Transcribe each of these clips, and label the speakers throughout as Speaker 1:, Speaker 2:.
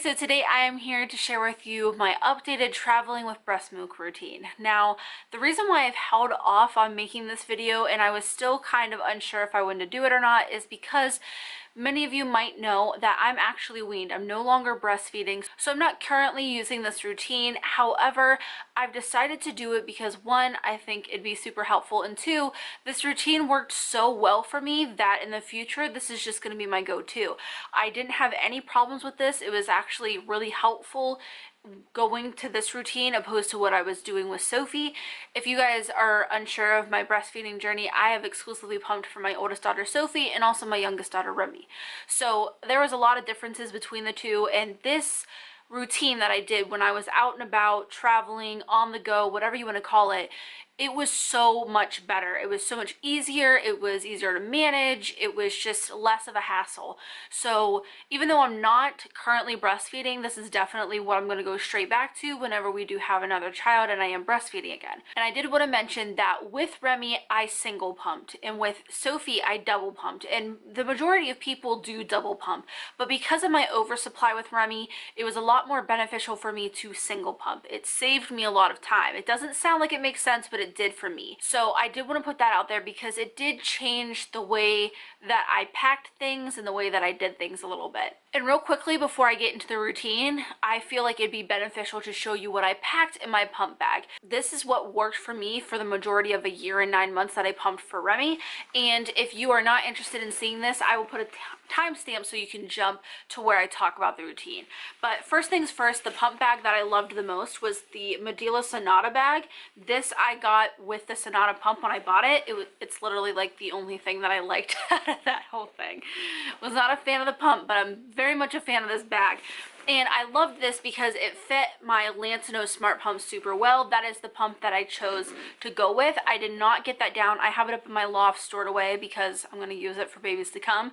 Speaker 1: so today I am here to share with you my updated traveling with breast milk routine. Now, the reason why I've held off on making this video and I was still kind of unsure if I wanted to do it or not is because many of you might know that I'm actually weaned. I'm no longer breastfeeding, so I'm not currently using this routine. However, I've decided to do it because one, I think it'd be super helpful, and two, this routine worked so well for me that in the future, this is just going to be my go-to. I didn't have any problems with this. It was actually really helpful going to this routine opposed to what I was doing with Sophie. If you guys are unsure of my breastfeeding journey, I have exclusively pumped for my oldest daughter Sophie and also my youngest daughter Remy. So there was a lot of differences between the two, and this routine that I did when I was out and about, traveling, on the go, whatever you want to call it, it was so much better. It was so much easier. It was easier to manage. It was just less of a hassle. So even though I'm not currently breastfeeding, this is definitely what I'm going to go straight back to whenever we do have another child and I am breastfeeding again. And I did want to mention that with Remy, I single pumped, and with Sophie, I double pumped. And the majority of people do double pump, but because of my oversupply with Remy, it was a lot more beneficial for me to single pump. It saved me a lot of time. It doesn't sound like it makes sense, but it did for me. So I did want to put that out there because it did change the way that I packed things and the way that I did things a little bit. And real quickly before I get into the routine, I feel like it'd be beneficial to show you what I packed in my pump bag. This is what worked for me for the majority of a year and 9 months that I pumped for Remy. And if you are not interested in seeing this, I will put a timestamp so you can jump to where I talk about the routine. But first things first, the pump bag that I loved the most was the Medela Sonata bag. This I got with the Sonata pump when I bought it. It's literally like the only thing that I liked out of that whole thing. Was not a fan of the pump, but I'm very much a fan of this bag. And I loved this because it fit my Lansinoh SmartPump super well. That is the pump that I chose to go with. I did not get that down. I have it up in my loft stored away because I'm going to use it for babies to come.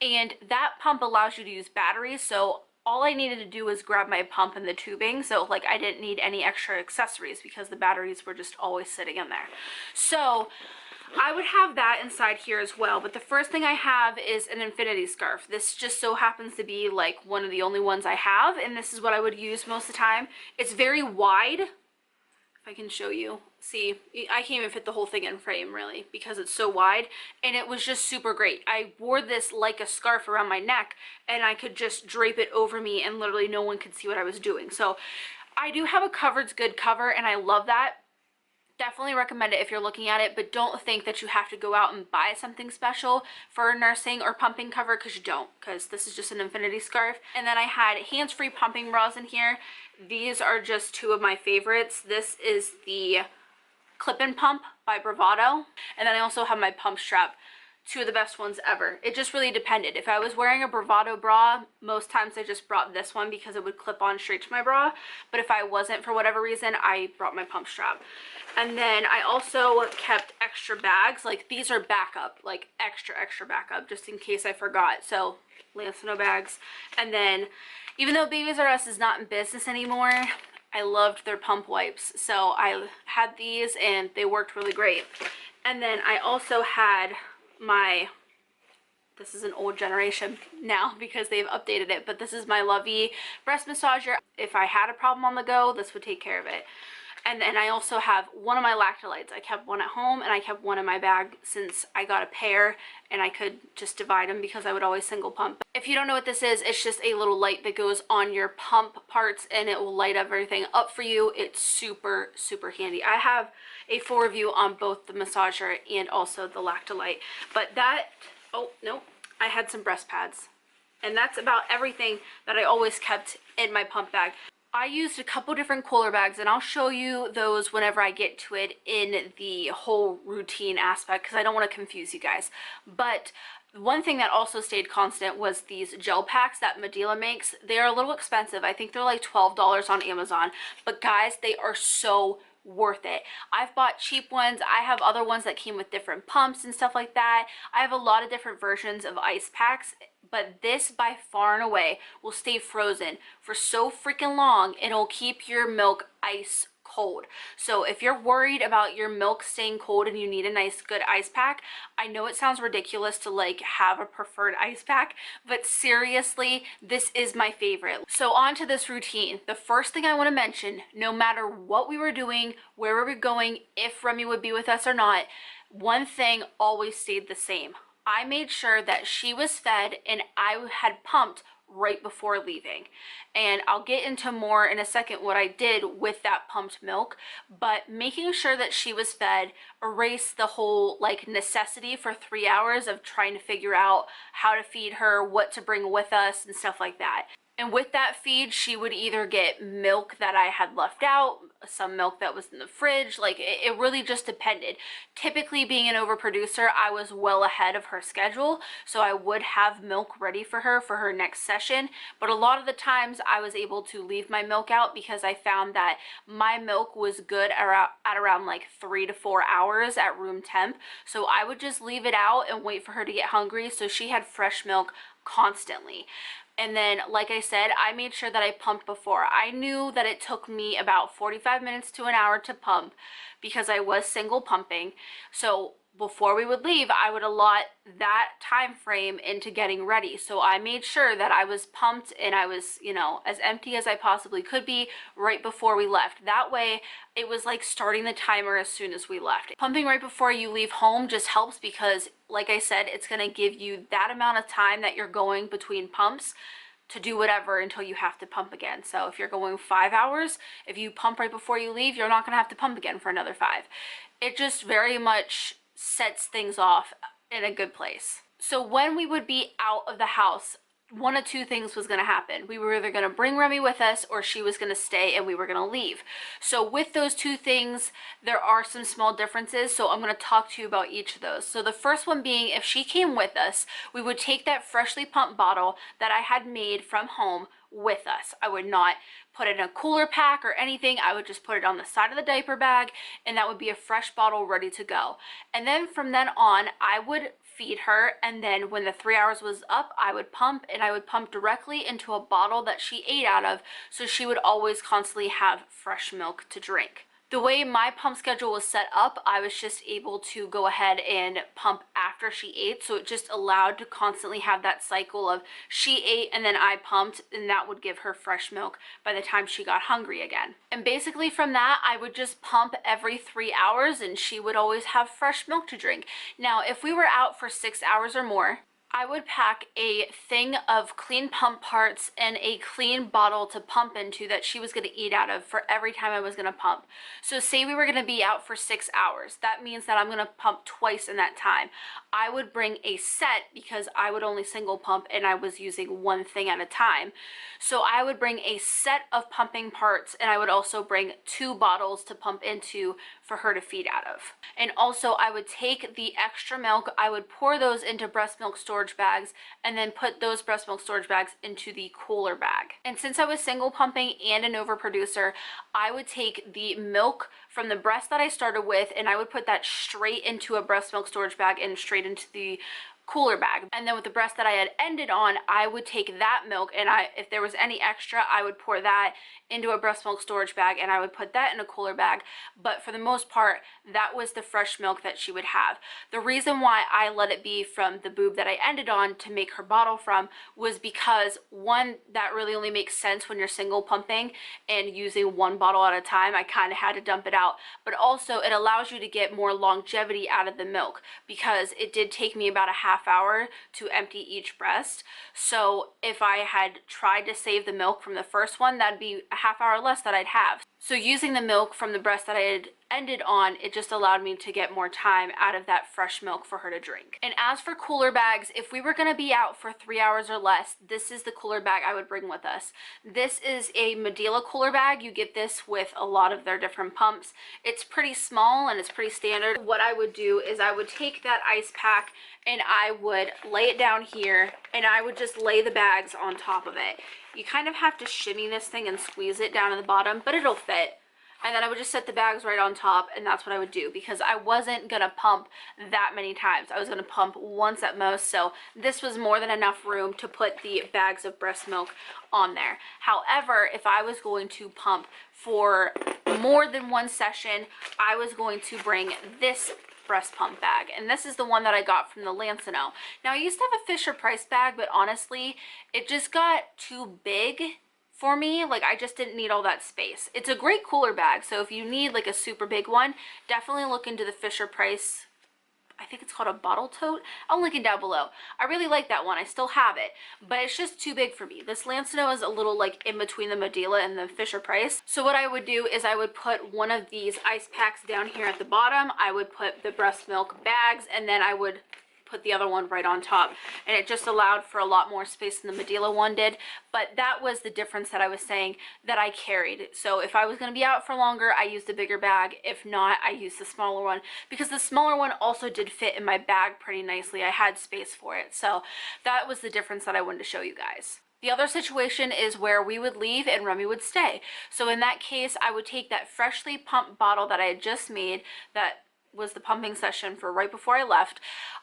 Speaker 1: And that pump allows you to use batteries. So all I needed to do was grab my pump and the tubing. So like I didn't need any extra accessories because the batteries were just always sitting in there. So I would have that inside here as well, but the first thing I have is an infinity scarf. This just so happens to be like one of the only ones I have, and this is what I would use most of the time. It's very wide. If I can show you. See, I can't even fit the whole thing in frame really because it's so wide, and it was just super great. I wore this like a scarf around my neck, and I could just drape it over me and literally no one could see what I was doing. So I do have a Covered's Good cover, and I love that. Definitely recommend it if you're looking at it, but don't think that you have to go out and buy something special for nursing or pumping cover, because you don't, because this is just an infinity scarf. And then I had hands-free pumping bras in here. These are just two of my favorites. This is the Clip-In Pump by Bravado, and then I also have my pump strap. Two of the best ones ever. It just really depended. If I was wearing a Bravado bra, most times I just brought this one because it would clip on straight to my bra. But if I wasn't, for whatever reason, I brought my pump strap. And then I also kept extra bags. Like these are backup, like extra backup, just in case I forgot. So Lansinoh bags. And then even though Babies R Us is not in business anymore, I loved their pump wipes. So I had these and they worked really great. And then I also had this is an old generation now because they've updated it, but this is my LaVie breast massager. If I had a problem on the go, this would take care of it. And then I also have one of my Lactalites. I kept one at home and I kept one in my bag since I got a pair and I could just divide them because I would always single pump. If you don't know what this is, it's just a little light that goes on your pump parts and it will light everything up for you. It's super, super handy. I have a full review on both the massager and also the Lactalite. But that, oh no, I had some breast pads. And that's about everything that I always kept in my pump bag. I used a couple different cooler bags, and I'll show you those whenever I get to it in the whole routine aspect because I don't want to confuse you guys. But one thing that also stayed constant was these gel packs that Medela makes. They are a little expensive. I think they're like $12 on Amazon. But guys, they are so worth it. I've bought cheap ones. I have other ones that came with different pumps and stuff like that. I have a lot of different versions of ice packs, but this by far and away will stay frozen for so freaking long. It'll keep your milk ice cold. So if you're worried about your milk staying cold and you need a nice good ice pack, I know it sounds ridiculous to like have a preferred ice pack, but seriously, this is my favorite. So on to this routine. The first thing I want to mention, no matter what we were doing, where we were going, if Remy would be with us or not, one thing always stayed the same. I made sure that she was fed and I had pumped right before leaving. And I'll get into more in a second what I did with that pumped milk, but making sure that she was fed erased the whole like necessity for 3 hours of trying to figure out how to feed her, what to bring with us and stuff like that. And with that feed, she would either get milk that I had left out, some milk that was in the fridge, like it really just depended. Typically, being an overproducer, I was well ahead of her schedule, so I would have milk ready for her next session. But a lot of the times I was able to leave my milk out because I found that my milk was good at around like 3 to 4 hours at room temp. So I would just leave it out and wait for her to get hungry, so she had fresh milk constantly. And then, like I said, I made sure that I pumped before. I knew that it took me about 45 minutes to an hour to pump because I was single pumping. So before we would leave, I would allot that time frame into getting ready. So I made sure that I was pumped and I was, you know, as empty as I possibly could be right before we left. That way, it was like starting the timer as soon as we left. Pumping right before you leave home just helps because, like I said, it's going to give you that amount of time that you're going between pumps to do whatever until you have to pump again. So if you're going 5 hours, if you pump right before you leave, you're not going to have to pump again for another 5. It just very much sets things off in a good place. So when we would be out of the house, one of two things was going to happen. We were either going to bring Remy with us or she was going to stay and we were going to leave. So with those two things, there are some small differences. So I'm going to talk to you about each of those. So the first one being, if she came with us, we would take that freshly pumped bottle that I had made from home with us. I would not put it in a cooler pack or anything. I would just put it on the side of the diaper bag and that would be a fresh bottle ready to go. And then from then on, I would feed her, and then when the 3 hours was up, I would pump, and I would pump directly into a bottle that she ate out of, so she would always constantly have fresh milk to drink. The way my pump schedule was set up, I was just able to go ahead and pump after she ate, so it just allowed to constantly have that cycle of she ate and then I pumped, and that would give her fresh milk by the time she got hungry again. And basically from that, I would just pump every 3 hours and she would always have fresh milk to drink. Now, if we were out for 6 hours or more, I would pack a thing of clean pump parts and a clean bottle to pump into that she was going to eat out of for every time I was going to pump. So say we were going to be out for 6 hours. That means that I'm going to pump twice in that time. I would bring a set because I would only single pump and I was using one thing at a time. So I would bring a set of pumping parts and I would also bring 2 bottles to pump into for her to feed out of. And also I would take the extra milk, I would pour those into breast milk storage bags and then put those breast milk storage bags into the cooler bag. And since I was single pumping and an overproducer, I would take the milk from the breast that I started with and I would put that straight into a breast milk storage bag and straight into the cooler bag. And then with the breast that I had ended on, I would take that milk and if there was any extra, I would pour that into a breast milk storage bag and I would put that in a cooler bag. But for the most part, that was the fresh milk that she would have. The reason why I let it be from the boob that I ended on to make her bottle from was because, one, that really only makes sense when you're single pumping and using one bottle at a time. I kind of had to dump it out, but also it allows you to get more longevity out of the milk because it did take me about a half hour to empty each breast. So if I had tried to save the milk from the first one, that'd be a half hour less that I'd have. So using the milk from the breast that I had ended on, it just allowed me to get more time out of that fresh milk for her to drink. And as for cooler bags, if we were going to be out for 3 hours or less, this is the cooler bag I would bring with us. This is a Medela cooler bag. You get this with a lot of their different pumps. It's pretty small and it's pretty standard. What I would do is I would take that ice pack and I would lay it down here and I would just lay the bags on top of it. You kind of have to shimmy this thing and squeeze it down to the bottom, but it'll fit. And then I would just set the bags right on top, and that's what I would do because I wasn't going to pump that many times. I was going to pump once at most, so this was more than enough room to put the bags of breast milk on there. However, if I was going to pump for more than one session, I was going to bring this breast pump bag, and this is the one that I got from the Lansinoh. Now I used to have a Fisher Price bag, but honestly it just got too big for me. Like, I just didn't need all that space. It's a great cooler bag, so if you need like a super big one, definitely look into the Fisher Price. I think it's called a bottle tote. I'll link it down below. I really like that one. I still have it, but it's just too big for me. This Lansinoh is a little like in between the Medela and the Fisher Price. So what I would do is I would put one of these ice packs down here at the bottom. I would put the breast milk bags, and then I would put the other one right on top, and it just allowed for a lot more space than the Medela one did. But that was the difference that I was saying that I carried. So if I was going to be out for longer, I used a bigger bag. If not, I used the smaller one, because the smaller one also did fit in my bag pretty nicely. I had space for it. So that was the difference that I wanted to show you guys. The other situation is where we would leave and Remy would stay. So in that case, I would take that freshly pumped bottle that I had just made, that was the pumping session for right before I left.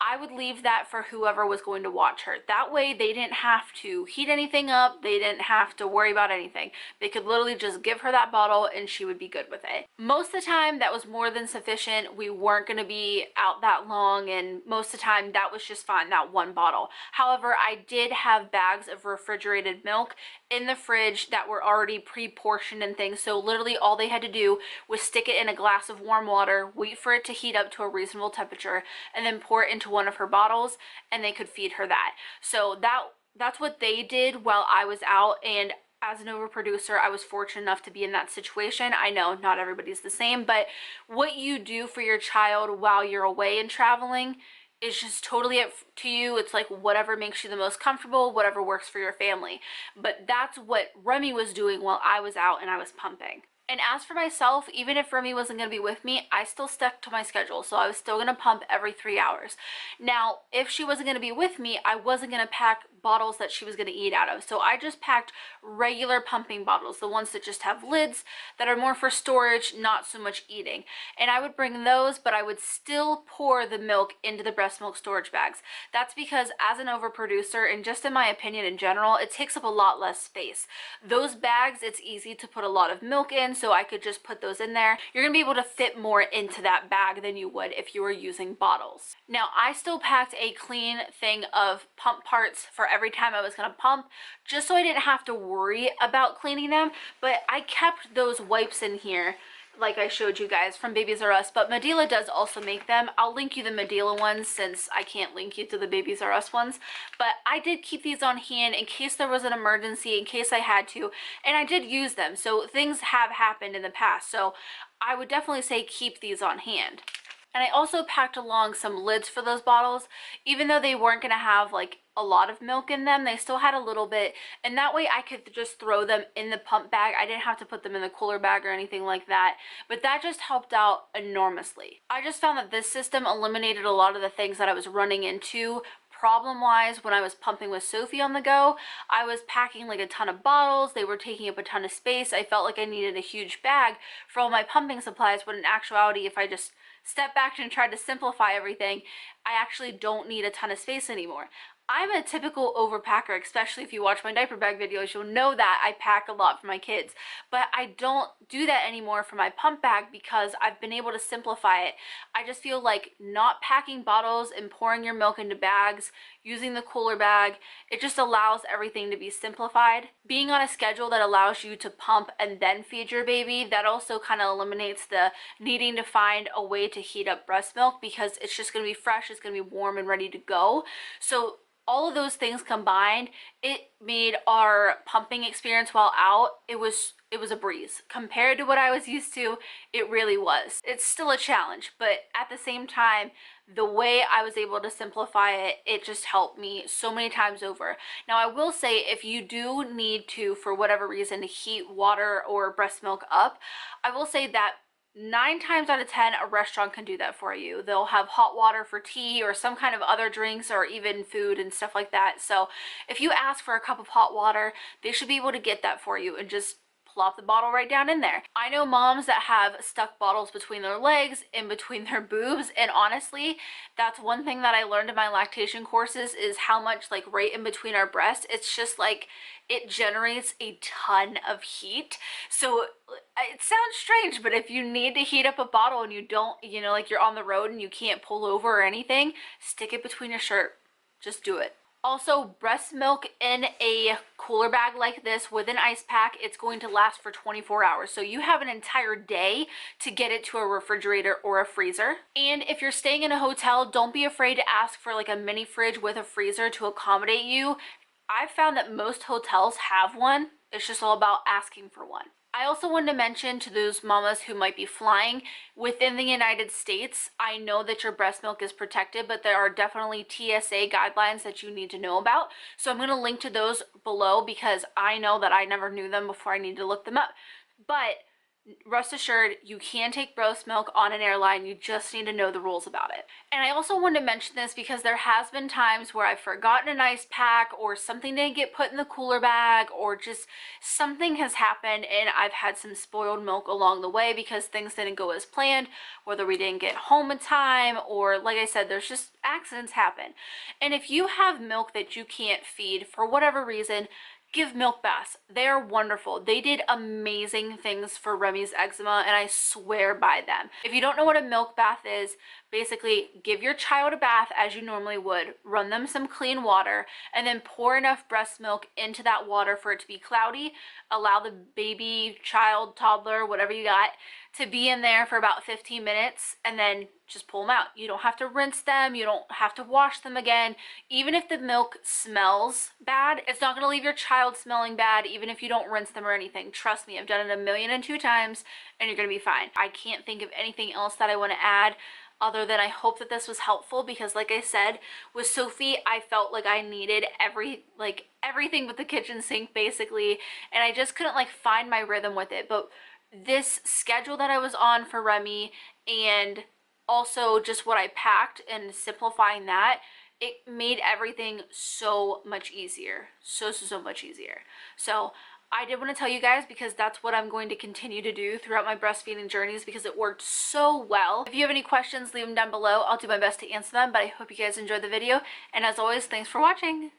Speaker 1: I would leave that for whoever was going to watch her. That way they didn't have to heat anything up. They didn't have to worry about anything. They could literally just give her that bottle and she would be good with it. Most of the time that was more than sufficient. We weren't going to be out that long, and most of the time that was just fine, that one bottle. However, I did have bags of refrigerated milk in the fridge that were already pre-portioned and things, so literally all they had to do was stick it in a glass of warm water, wait for it to heat up to a reasonable temperature, and then pour it into one of her bottles, and they could feed her that. So that's what they did while I was out. And as an overproducer, I was fortunate enough to be in that situation. I know not everybody's the same, but what you do for your child while you're away and traveling is just totally up to you. It's like whatever makes you the most comfortable, whatever works for your family. But that's what Remy was doing while I was out and I was pumping. And as for myself, even if Remy wasn't going to be with me, I still stuck to my schedule. So I was still going to pump every 3 hours. Now, if she wasn't going to be with me, I wasn't going to pack bottles that she was going to eat out of. So I just packed regular pumping bottles, the ones that just have lids, that are more for storage, not so much eating. And I would bring those, but I would still pour the milk into the breast milk storage bags. That's because as an overproducer, and just in my opinion in general, it takes up a lot less space. Those bags, it's easy to put a lot of milk in, so I could just put those in there. You're gonna be able to fit more into that bag than you would if you were using bottles. Now, I still packed a clean thing of pump parts for every time I was gonna pump, just so I didn't have to worry about cleaning them. But I kept those wipes in here, like I showed you guys, from Babies R Us, but Medela does also make them. I'll link you the Medela ones since I can't link you to the Babies R Us ones, but I did keep these on hand in case there was an emergency, in case I had to, and I did use them. So things have happened in the past, so I would definitely say keep these on hand. And I also packed along some lids for those bottles. Even though they weren't going to have like a lot of milk in them, they still had a little bit, and that way I could just throw them in the pump bag. I didn't have to put them in the cooler bag or anything like that, but that just helped out enormously. I just found that this system eliminated a lot of the things that I was running into problem-wise when I was pumping with Sophie on the go. I was packing like a ton of bottles. They were taking up a ton of space. I felt like I needed a huge bag for all my pumping supplies, when in actuality, if I just step back and try to simplify everything, I actually don't need a ton of space anymore. I'm a typical overpacker, especially if you watch my diaper bag videos, you'll know that I pack a lot for my kids, but I don't do that anymore for my pump bag because I've been able to simplify it. I just feel like not packing bottles and pouring your milk into bags, using the cooler bag, it just allows everything to be simplified. Being on a schedule that allows you to pump and then feed your baby, that also kind of eliminates the needing to find a way to heat up breast milk, because it's just going to be fresh, it's going to be warm and ready to go. So all of those things combined, it made our pumping experience while out, it was a breeze. Compared to what I was used to, it really was. It's still a challenge, but at the same time, the way I was able to simplify it, it just helped me so many times over. Now, I will say, if you do need to, for whatever reason, heat water or breast milk up, I will say that 9 times out of 10, a restaurant can do that for you. They'll have hot water for tea or some kind of other drinks, or even food and stuff like that. So if you ask for a cup of hot water, they should be able to get that for you and just plop the bottle right down in there. I know moms that have stuck bottles between their legs, in between their boobs, and honestly, that's one thing that I learned in my lactation courses is how much like right in between our breasts, it's just like it generates a ton of heat. So it sounds strange, but if you need to heat up a bottle and you don't, you know, like you're on the road and you can't pull over or anything, stick it between your shirt. Just do it. Also, breast milk in a cooler bag like this with an ice pack, it's going to last for 24 hours. So you have an entire day to get it to a refrigerator or a freezer. And if you're staying in a hotel, don't be afraid to ask for like a mini fridge with a freezer to accommodate you. I've found that most hotels have one. It's just all about asking for one. I also wanted to mention to those mamas who might be flying within the United States, I know that your breast milk is protected, but there are definitely TSA guidelines that you need to know about. So I'm going to link to those below because I know that I never knew them before I needed to look them up. But rest assured, you can take breast milk on an airline. You just need to know the rules about it. And I also wanted to mention this because there has been times where I've forgotten an ice pack or something didn't get put in the cooler bag or just something has happened and I've had some spoiled milk along the way because things didn't go as planned, whether we didn't get home in time or like I said, there's just accidents happen. And if you have milk that you can't feed for whatever reason, give milk baths. They are wonderful. They did amazing things for Remy's eczema and I swear by them. If you don't know what a milk bath is, basically give your child a bath as you normally would, run them some clean water, and then pour enough breast milk into that water for it to be cloudy. Allow the baby, child, toddler, whatever you got, to be in there for about 15 minutes and then just pull them out. You don't have to rinse them. You don't have to wash them again. Even if the milk smells bad, it's not going to leave your child smelling bad even if you don't rinse them or anything. Trust me, I've done it 1,000,002 times and you're going to be fine. I can't think of anything else that I want to add other than I hope that this was helpful because like I said, with Sophie, I felt like I needed everything with the kitchen sink basically, and I just couldn't like find my rhythm with it. But this schedule that I was on for Remy and also just what I packed and simplifying that, it made everything so much easier. So much easier. So I did want to tell you guys because that's what I'm going to continue to do throughout my breastfeeding journeys because it worked so well. If you have any questions, leave them down below. I'll do my best to answer them, but I hope you guys enjoyed the video. And as always, thanks for watching.